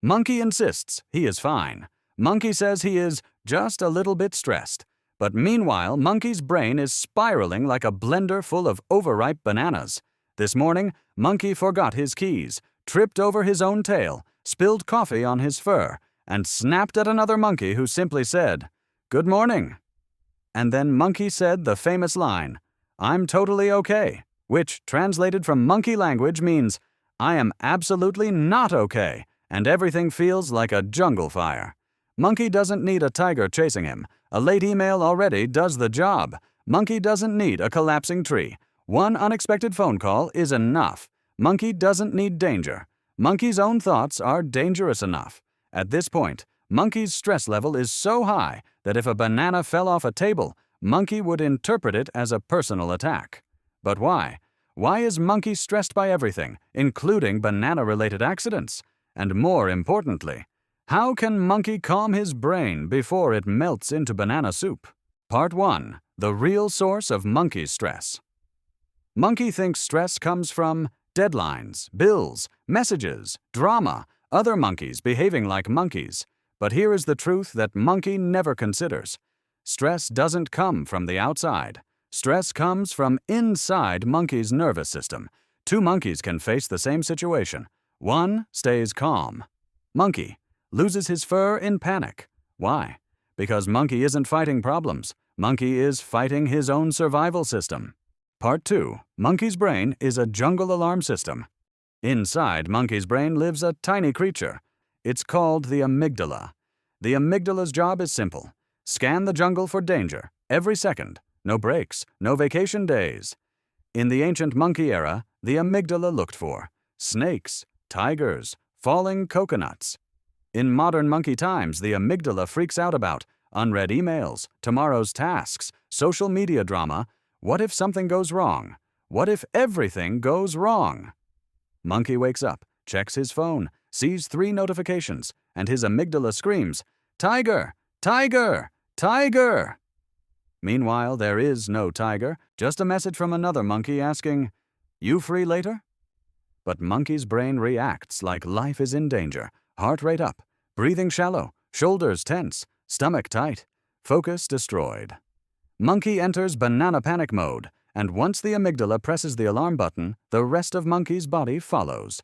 Monkey insists he is fine. Monkey says he is just a little bit stressed. But meanwhile, Monkey's brain is spiraling like a blender full of overripe bananas. This morning, Monkey forgot his keys, tripped over his own tail, spilled coffee on his fur, and snapped at another monkey who simply said, "Good morning." And then Monkey said the famous line, "I'm totally okay," which, translated from monkey language, means, "I am absolutely not okay, and everything feels like a jungle fire." Monkey doesn't need a tiger chasing him. A late email already does the job. Monkey doesn't need a collapsing tree. One unexpected phone call is enough. Monkey doesn't need danger. Monkey's own thoughts are dangerous enough. At this point, Monkey's stress level is so high that if a banana fell off a table, Monkey would interpret it as a personal attack. But why? Why is Monkey stressed by everything, including banana-related accidents? And more importantly, how can Monkey calm his brain before it melts into banana soup? Part 1. The real source of Monkey's stress. Monkey thinks stress comes from deadlines, bills, messages, drama, other monkeys behaving like monkeys. But here is the truth that Monkey never considers. Stress doesn't come from the outside. Stress comes from inside Monkey's nervous system. Two monkeys can face the same situation. One stays calm. Monkey loses his fur in panic. Why? Because Monkey isn't fighting problems. Monkey is fighting his own survival system. Part 2. Monkey's brain is a jungle alarm system. Inside Monkey's brain lives a tiny creature. It's called the amygdala. The amygdala's job is simple. Scan the jungle for danger, every second. No breaks, no vacation days. In the ancient monkey era, the amygdala looked for snakes, tigers, falling coconuts. In modern monkey times, the amygdala freaks out about unread emails, tomorrow's tasks, social media drama. What if something goes wrong? What if everything goes wrong? Monkey wakes up, checks his phone, sees 3 notifications, and his amygdala screams, "Tiger! Tiger! Tiger!" Meanwhile, there is no tiger, just a message from another monkey asking, "You free later?" But Monkey's brain reacts like life is in danger. Heart rate up, breathing shallow, shoulders tense, stomach tight, focus destroyed. Monkey enters banana panic mode, and once the amygdala presses the alarm button, the rest of Monkey's body follows.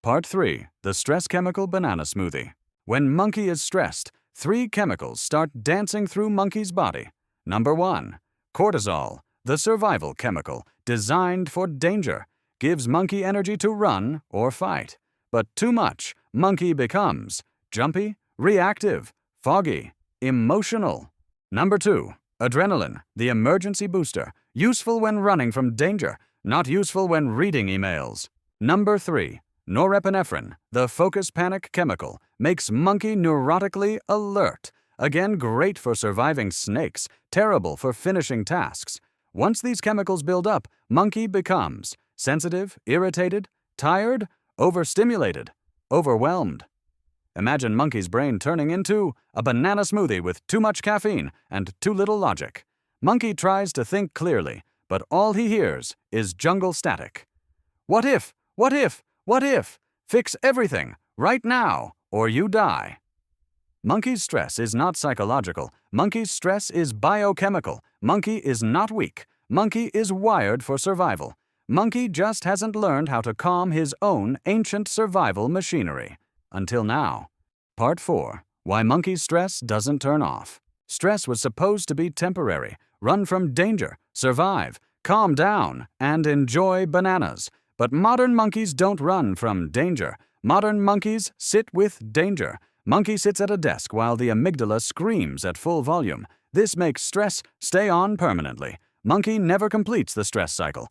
Part 3. The stress chemical banana smoothie. When Monkey is stressed, 3 chemicals start dancing through Monkey's body. Number 1. Cortisol, the survival chemical designed for danger, gives Monkey energy to run or fight. But too much, Monkey becomes jumpy, reactive, foggy, emotional. Number 2. Adrenaline, the emergency booster, useful when running from danger, not useful when reading emails. Number 3. Norepinephrine, the focus panic chemical, makes Monkey neurotically alert. Again, great for surviving snakes, terrible for finishing tasks. Once these chemicals build up, Monkey becomes sensitive, irritated, tired, overstimulated, overwhelmed. Imagine Monkey's brain turning into a banana smoothie with too much caffeine and too little logic. Monkey tries to think clearly, but all he hears is jungle static. What if? What if? What if? Fix everything, right now, or you die. Monkey's stress is not psychological. Monkey's stress is biochemical. Monkey is not weak. Monkey is wired for survival. Monkey just hasn't learned how to calm his own ancient survival machinery. Until now. Part 4. Why Monkey's stress doesn't turn off. Stress was supposed to be temporary. Run from danger, survive, calm down, and enjoy bananas. But modern monkeys don't run from danger. Modern monkeys sit with danger. Monkey sits at a desk while the amygdala screams at full volume. This makes stress stay on permanently. Monkey never completes the stress cycle.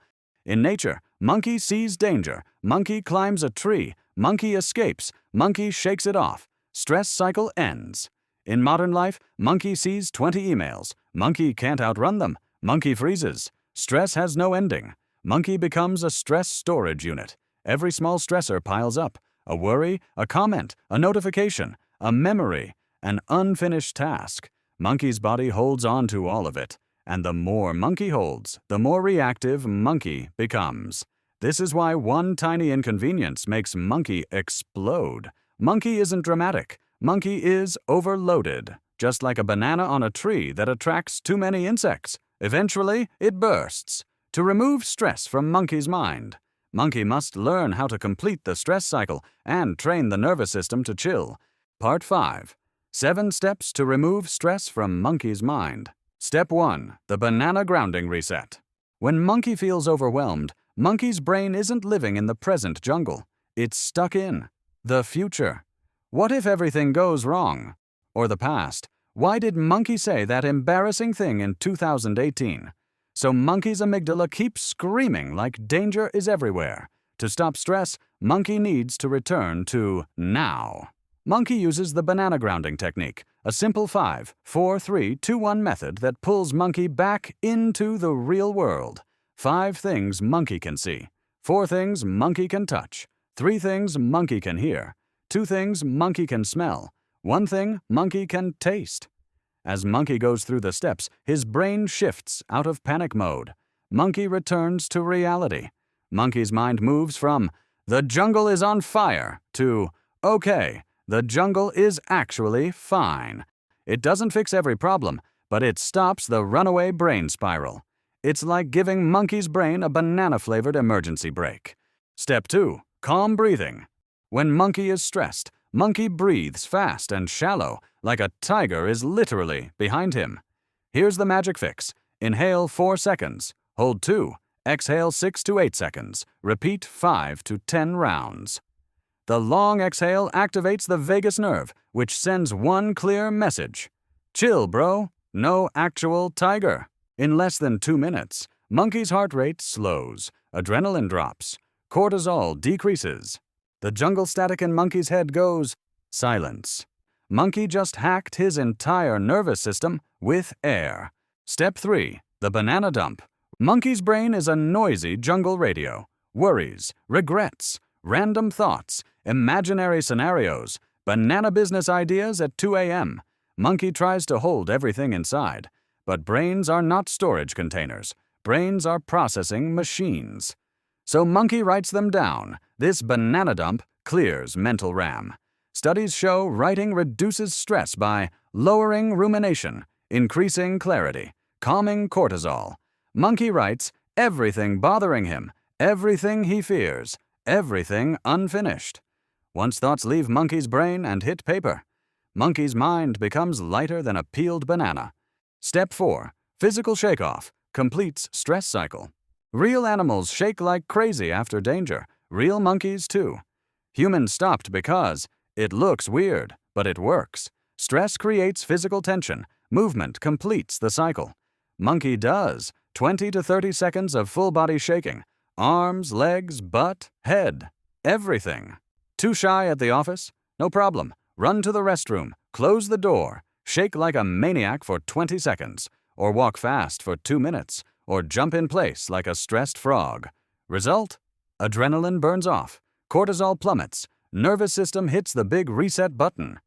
In nature, monkey sees danger. Monkey climbs a tree. Monkey escapes. Monkey shakes it off. Stress cycle ends. In modern life, monkey sees 20 emails. Monkey can't outrun them. Monkey freezes. Stress has no ending. Monkey becomes a stress storage unit. Every small stressor piles up. A worry, a comment, a notification, a memory, an unfinished task. Monkey's body holds on to all of it. And the more monkey holds, the more reactive monkey becomes. This is why one tiny inconvenience makes monkey explode. Monkey isn't dramatic. Monkey is overloaded, just like a banana on a tree that attracts too many insects. Eventually, it bursts. To remove stress from Monkey's mind, Monkey must learn how to complete the stress cycle and train the nervous system to chill. Part 5. 7 Steps to Remove Stress from Monkey's Mind. Step 1. The Banana Grounding Reset. When Monkey feels overwhelmed, Monkey's brain isn't living in the present jungle. It's stuck in the future. What if everything goes wrong? Or the past. Why did Monkey say that embarrassing thing in 2018? So Monkey's amygdala keeps screaming like danger is everywhere. To stop stress, Monkey needs to return to now. Monkey uses the banana grounding technique, a simple 5, 4, 3, 2, 1 method that pulls Monkey back into the real world. 5 things Monkey can see, 4 things Monkey can touch, 3 things Monkey can hear, 2 things Monkey can smell, 1 thing Monkey can taste. As Monkey goes through the steps, his brain shifts out of panic mode. Monkey returns to reality. Monkey's mind moves from, "The jungle is on fire," to, "Okay, the jungle is actually fine." It doesn't fix every problem, but it stops the runaway brain spiral. It's like giving Monkey's brain a banana-flavored emergency brake. Step 2. Calm breathing. When Monkey is stressed, Monkey breathes fast and shallow, like a tiger is literally behind him. Here's the magic fix. Inhale 4 seconds, hold 2, exhale 6 to 8 seconds, repeat 5 to 10 rounds. The long exhale activates the vagus nerve, which sends one clear message. Chill, bro. No actual tiger. In less than 2 minutes, Monkey's heart rate slows, adrenaline drops, cortisol decreases. The jungle static in Monkey's head goes silence. Monkey just hacked his entire nervous system with air. Step 3. The banana dump. Monkey's brain is a noisy jungle radio. Worries, regrets, random thoughts, imaginary scenarios, banana business ideas at 2 a.m. Monkey tries to hold everything inside. But brains are not storage containers. Brains are processing machines. So Monkey writes them down. This banana dump clears mental RAM. Studies show writing reduces stress by lowering rumination, increasing clarity, calming cortisol. Monkey writes everything bothering him, everything he fears, everything unfinished. Once thoughts leave Monkey's brain and hit paper, Monkey's mind becomes lighter than a peeled banana. Step 4. Physical shake-off completes stress cycle. Real animals shake like crazy after danger. Real monkeys, too. Humans stopped because it looks weird, but it works. Stress creates physical tension. Movement completes the cycle. Monkey does 20 to 30 seconds of full-body shaking. Arms, legs, butt, head. Everything. Too shy at the office? No problem. Run to the restroom. Close the door. Shake like a maniac for 20 seconds. Or walk fast for 2 minutes. Or jump in place like a stressed frog. Result? Adrenaline burns off. Cortisol plummets. Nervous system hits the big reset button.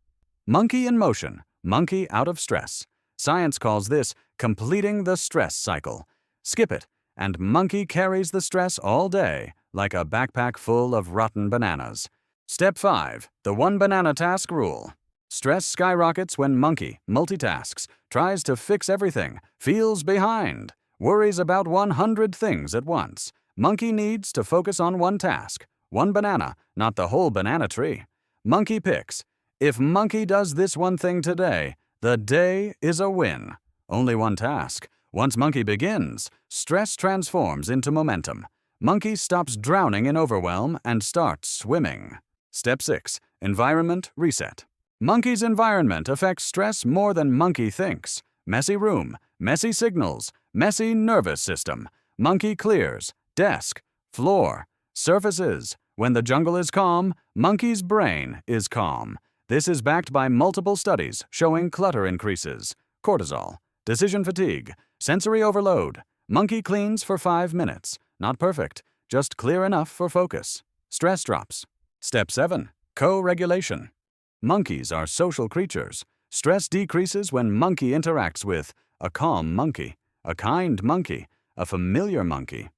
Monkey in motion. Monkey out of stress. Science calls this completing the stress cycle. Skip it, and Monkey carries the stress all day like a backpack full of rotten bananas. Step 5. The one banana task rule. Stress skyrockets when Monkey multitasks, tries to fix everything, feels behind, worries about 100 things at once. Monkey needs to focus on one task, one banana, not the whole banana tree. Monkey picks. If Monkey does this one thing today, the day is a win. Only one task. Once Monkey begins, stress transforms into momentum. Monkey stops drowning in overwhelm and starts swimming. Step 6. Environment reset. Monkey's environment affects stress more than Monkey thinks. Messy room, messy signals, messy nervous system. Monkey clears. Desk, floor, surfaces. When the jungle is calm, Monkey's brain is calm. This is backed by multiple studies showing clutter increases, cortisol, decision fatigue, sensory overload. Monkey cleans for 5 minutes. Not perfect, just clear enough for focus. Stress drops. Step 7. Co-regulation. Monkeys are social creatures. Stress decreases when Monkey interacts with a calm monkey, a kind monkey, a familiar monkey.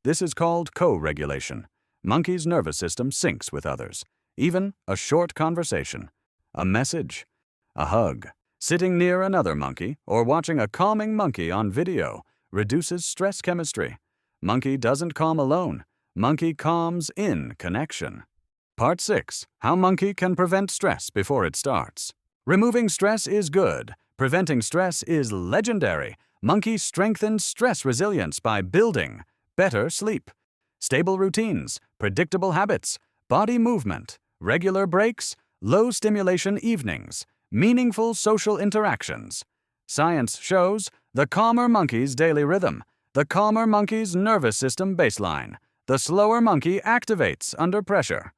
This is called co-regulation. Monkey's nervous system syncs with others. even a short conversation, a message, a hug. Sitting near another monkey or watching a calming monkey on video reduces stress chemistry. Monkey doesn't calm alone. Monkey calms in connection. Part 6. How monkey can prevent stress before it starts. Removing stress is good. Preventing stress is legendary. Monkey strengthens stress resilience by building better sleep, stable routines, predictable habits, body movement, regular breaks, low stimulation evenings, meaningful social interactions. Science shows the calmer monkey's daily rhythm, the calmer monkey's nervous system baseline, the slower monkey activates under pressure.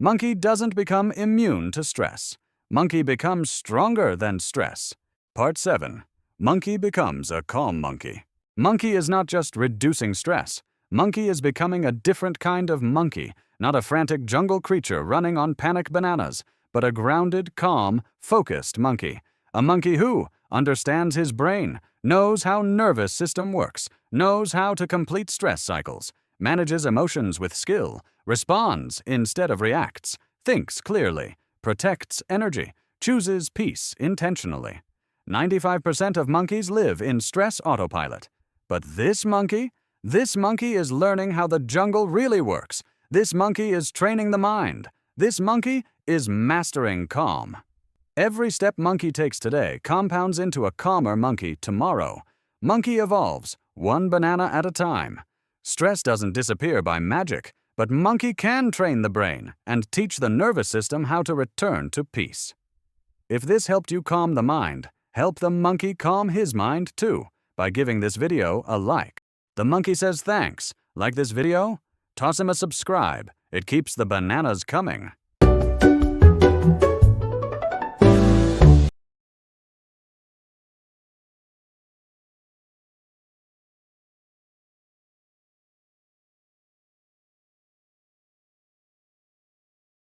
Monkey doesn't become immune to stress. Monkey becomes stronger than stress. Part 7. Monkey becomes a calm monkey. Monkey is not just reducing stress. Monkey is becoming a different kind of monkey, not a frantic jungle creature running on panic bananas, but a grounded, calm, focused monkey. A monkey who understands his brain, knows how nervous system works, knows how to complete stress cycles, manages emotions with skill, responds instead of reacts, thinks clearly, protects energy, chooses peace intentionally. 95% of monkeys live in stress autopilot. But this monkey is learning how the jungle really works. This monkey is training the mind. This monkey is mastering calm. Every step monkey takes today compounds into a calmer monkey tomorrow. Monkey evolves, one banana at a time. Stress doesn't disappear by magic, but monkey can train the brain and teach the nervous system how to return to peace. If this helped you calm the mind, help the monkey calm his mind too by giving this video a like. The monkey says thanks. Like this video? Toss him a subscribe. It keeps the bananas coming.